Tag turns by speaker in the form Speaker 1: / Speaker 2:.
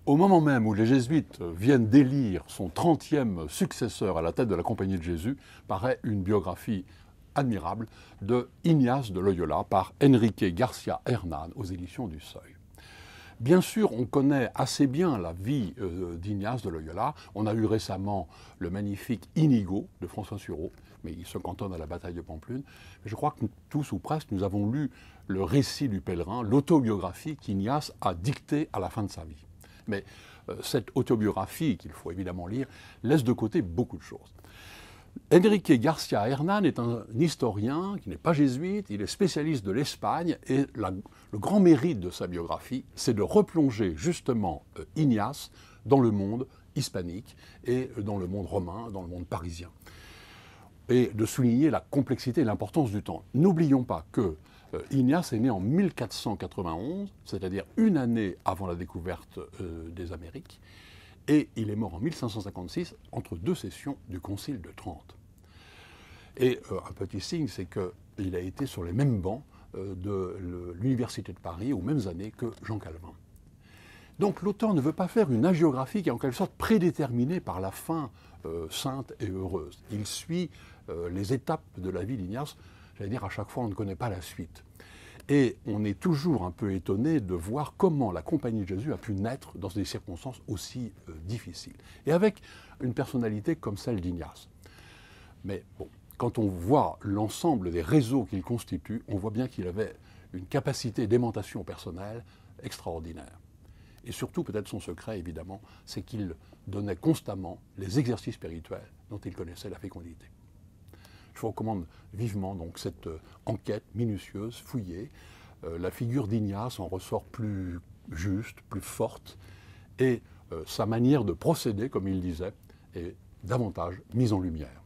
Speaker 1: Au moment même où les jésuites viennent d'élire son 30e successeur à la tête de la Compagnie de Jésus, paraît une biographie admirable de Ignace de Loyola par Enrique Garcia Hernán aux éditions du Seuil. Bien sûr, on connaît assez bien la vie d'Ignace de Loyola. On a eu récemment le magnifique Inigo de François Sureau, mais il se cantonne à la bataille de Pamplune. Je crois que tous ou presque, nous avons lu le récit du pèlerin, l'autobiographie qu'Ignace a dictée à la fin de sa vie. Mais cette autobiographie, qu'il faut évidemment lire, laisse de côté beaucoup de choses. Enrique Garcia Hernán est un historien qui n'est pas jésuite, il est spécialiste de l'Espagne et le grand mérite de sa biographie, c'est de replonger justement Ignace dans le monde hispanique et dans le monde romain, dans le monde parisien. Et de souligner la complexité et l'importance du temps. N'oublions pas que Ignace est né en 1491, c'est-à-dire une année avant la découverte des Amériques, et il est mort en 1556 entre deux sessions du Concile de Trente. Et un petit signe, c'est qu'il a été sur les mêmes bancs de l'Université de Paris aux mêmes années que Jean Calvin. Donc l'auteur ne veut pas faire une hagiographie qui est en quelque sorte prédéterminée par la fin sainte et heureuse. Il suit les étapes de la vie d'Ignace. J'allais dire, à chaque fois, on ne connaît pas la suite. Et on est toujours un peu étonné de voir comment la Compagnie de Jésus a pu naître dans des circonstances aussi difficiles. Et avec une personnalité comme celle d'Ignace. Mais bon, quand on voit l'ensemble des réseaux qu'il constitue, on voit bien qu'il avait une capacité d'aimantation personnelle extraordinaire. Et surtout, peut-être son secret, évidemment, c'est qu'il donnait constamment les exercices spirituels dont il connaissait la fécondité. Je vous recommande vivement donc cette enquête minutieuse, fouillée. La figure d'Ignace en ressort plus juste, plus forte, et sa manière de procéder, comme il disait, est davantage mise en lumière.